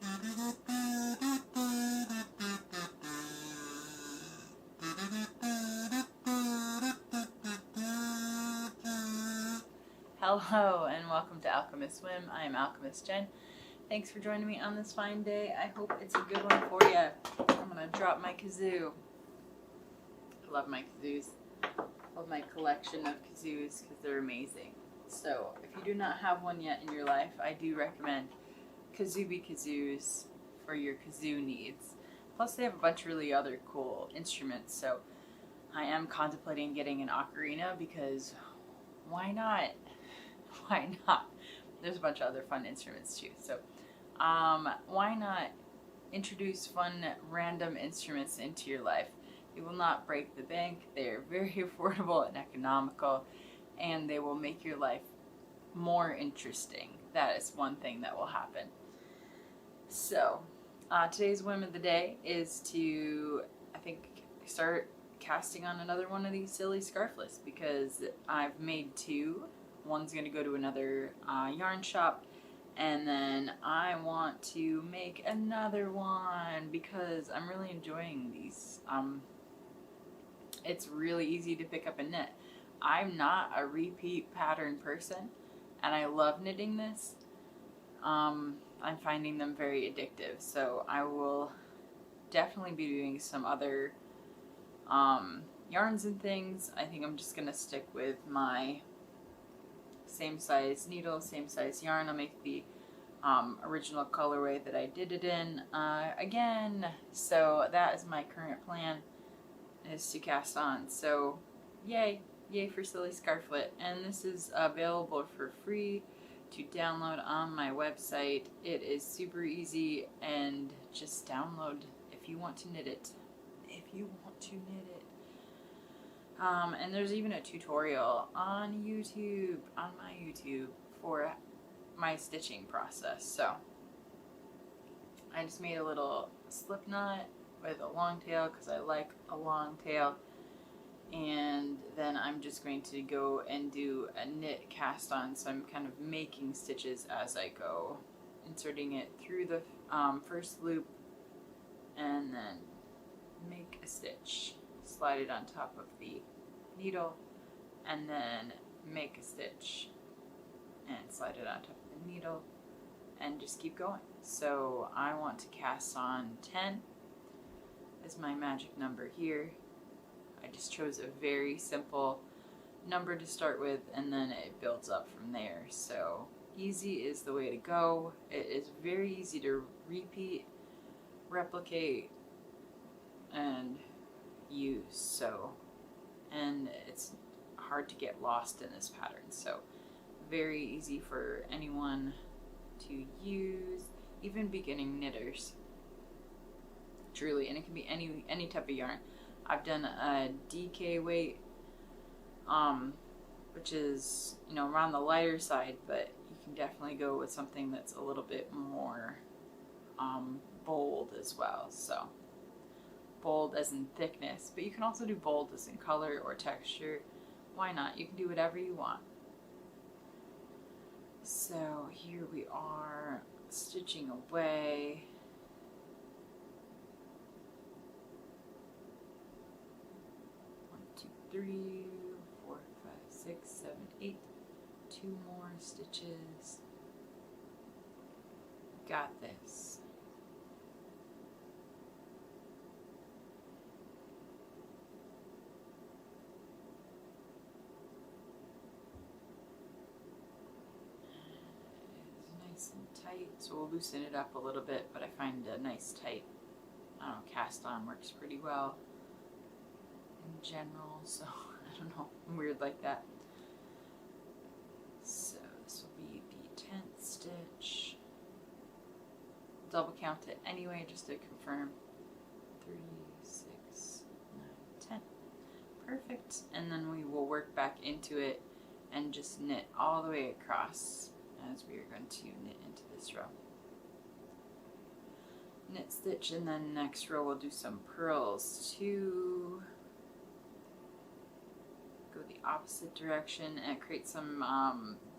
Hello and welcome to Alchemist Swim. I am Alchemist Jen. Thanks for joining me on this fine day. I hope it's a good one for you. I'm going to drop my kazoo. I love my kazoos. I love my collection of kazoos because they're amazing. So if you do not have one yet in your life, I do recommend Kazooby Kazoos for your kazoo needs. Plus they have a bunch of really other cool instruments. So I am contemplating getting an ocarina because why not? Why not? There's a bunch of other fun instruments too. So why not introduce fun random instruments into your life? They will not break the bank. They're very affordable and economical, and they will make your life more interesting. That is one thing that will happen. So today's whim of the day is to, I think, start casting on another one of these silly scarflets because I've made two. One's going to go to another yarn shop, and then I want to make another one because I'm really enjoying these. It's really easy to pick up and knit. I'm not a repeat pattern person, and I love knitting this. I'm finding them very addictive, so I will definitely be doing some other yarns and things. I think I'm just going to stick with my same size needle, same size yarn. I'll make the original colorway that I did it in again. So that is my current plan, is to cast on. So yay for silly scarflet. And this is available for free to download on my website. It is super easy, and just download if you want to knit it. And there's even a tutorial on YouTube, on my YouTube, for my stitching process. So I just made a little slip knot with a long tail because I like a long tail, and then I'm just going to go and do a knit cast on. So I'm kind of making stitches as I go, inserting it through the first loop, and then make a stitch, slide it on top of the needle, and then make a stitch and slide it on top of the needle, and just keep going. So I want to cast on 10 as my magic number here. I just chose a very simple number to start with, and then it builds up from there. So easy is the way to go. It is very easy to repeat, replicate, and use. So, and it's hard to get lost in this pattern. So very easy for anyone to use, even beginning knitters. Truly, and it can be any type of yarn. I've done a DK weight, which is, you know, around the lighter side, but you can definitely go with something that's a little bit more bold as well. So bold as in thickness, but you can also do bold as in color or texture. Why not? You can do whatever you want. So here we are stitching away. One, two, three, 4, 5, 6, 7, 8. 2 more stitches. Got this. Tight, so we'll loosen it up a little bit, but I find a nice tight cast on works pretty well in general, so I don't know, I'm weird like that. So this will be the 10th stitch. Double count it anyway just to confirm. 3, 6, 9, 10. Perfect. And then we will work back into it and just knit all the way across as we are going to knit into this row. Knit stitch, and then next row we'll do some purls to go the opposite direction and create some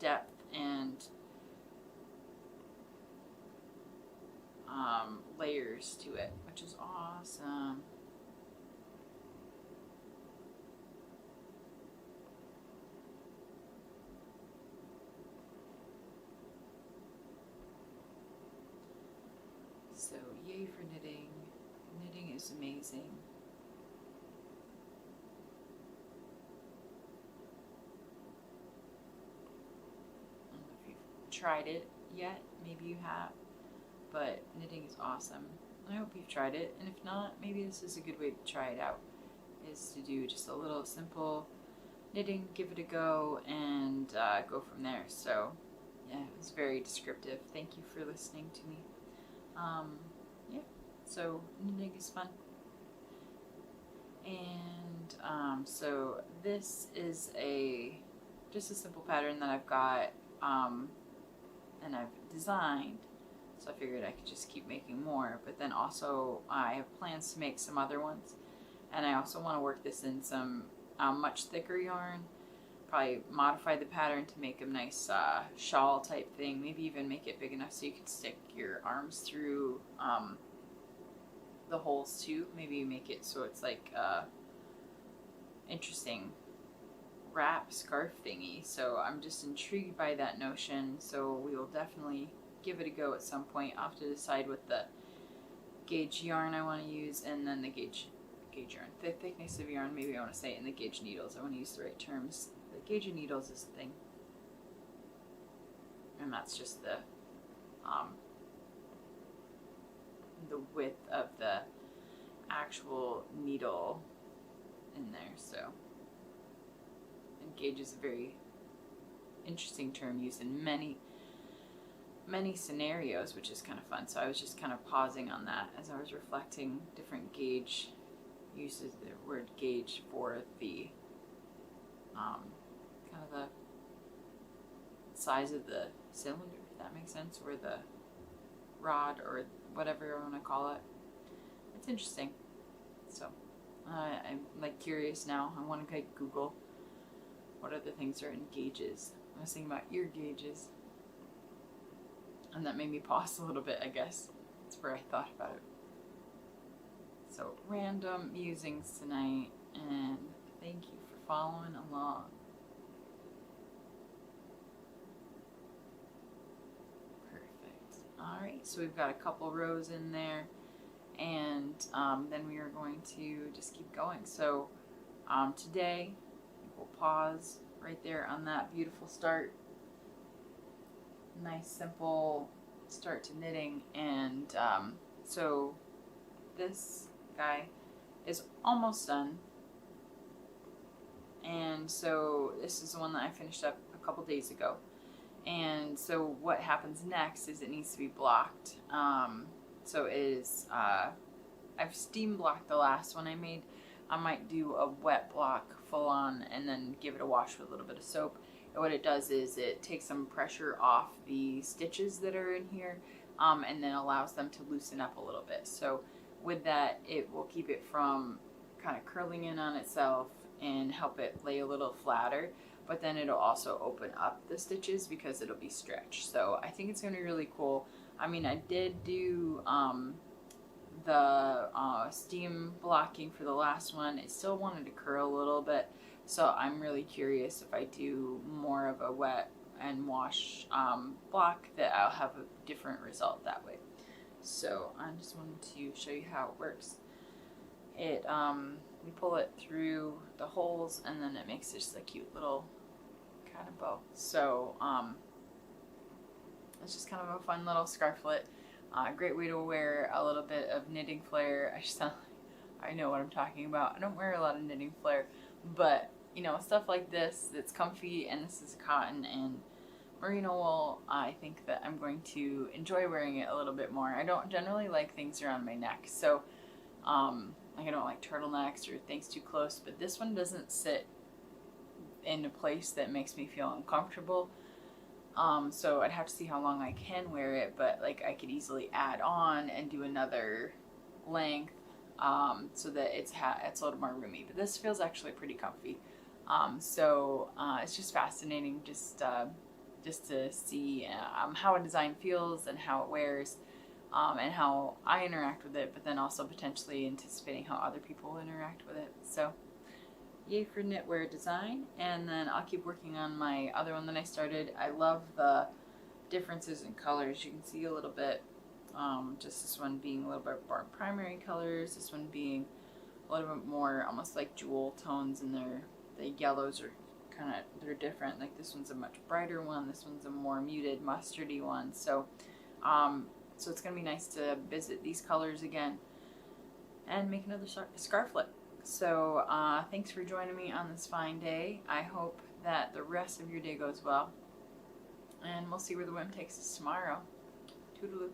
depth and layers to it, which is awesome. So yay for knitting. Knitting is amazing. I don't know if you've tried it yet, maybe you have, but knitting is awesome. I hope you've tried it, and if not, maybe this is a good way to try it out, is to do just a little simple knitting, give it a go, and go from there. So yeah, it was very descriptive. Thank you for listening to me. Yeah, so knitting is fun. And so this is just a simple pattern that I've got and I've designed, so I figured I could just keep making more, but then also I have plans to make some other ones, and I also want to work this in some much thicker yarn, probably modify the pattern to make a nice shawl type thing, maybe even make it big enough so you can stick your arms through the holes too, maybe make it so it's like interesting wrap scarf thingy. So I'm just intrigued by that notion, so we will definitely give it a go at some point. I'll have to decide what the gauge yarn I want to use, and then the gauge yarn, the thickness of yarn, maybe I want to say it, and the gauge needles. I want to use the right terms. The gauge of needles is the thing, and that's just the width of the actual needle in there. So, and gauge is a very interesting term used in many scenarios, which is kind of fun. So I was just kind of pausing on that as I was reflecting different gauge uses, the word gauge for the kind of the size of the cylinder, if that makes sense, or the rod, or whatever you want to call it. It's interesting. So I'm like curious now. I want to like Google what other things are in gauges. I was thinking about ear gauges, and that made me pause a little bit, I guess. That's where I thought about it. So random musings tonight, and thank you for following along. Perfect. Alright, so we've got a couple rows in there, and then we are going to just keep going. So today we'll pause right there on that beautiful start. Nice simple start to knitting, and so this guy is almost done, and so this is the one that I finished up a couple days ago. And so what happens next is it needs to be blocked. So it is I've steam blocked the last one I made. I might do a wet block full on and then give it a wash with a little bit of soap. And what it does is it takes some pressure off the stitches that are in here, and then allows them to loosen up a little bit. So with that, it will keep it from kind of curling in on itself and help it lay a little flatter, but then it'll also open up the stitches because it'll be stretched. So I think it's going to be really cool. I mean, I did do the steam blocking for the last one. It still wanted to curl a little bit, so I'm really curious if I do more of a wet and wash block, that I'll have a different result that way. So I just wanted to show you how it works. It we pull it through the holes, and then it makes just a cute little kind of bow. So it's just kind of a fun little scarflet. Great way to wear a little bit of knitting flair. I know what I'm talking about. I don't wear a lot of knitting flair, but you know, stuff like this that's comfy, and this is cotton and merino wool. I think that I'm going to enjoy wearing it a little bit more. I don't generally like things around my neck, so like I don't like turtlenecks or things too close, but this one doesn't sit in a place that makes me feel uncomfortable. So I'd have to see how long I can wear it, but like I could easily add on and do another length, so that it's a little more roomy. But this feels actually pretty comfy. So it's just fascinating just to see how a design feels and how it wears. and how I interact with it, but then also potentially anticipating how other people interact with it. So yay for knitwear design. And then I'll keep working on my other one that I started. I love the differences in colors. You can see a little bit, just this one being a little bit more primary colors, this one being a little bit more almost like jewel tones, and the yellows are they're different. Like this one's a much brighter one, this one's a more muted mustardy one. So so it's gonna be nice to visit these colors again and make another scarflet. So thanks for joining me on this fine day. I hope that the rest of your day goes well, and we'll see where the whim takes us tomorrow. Toodaloo.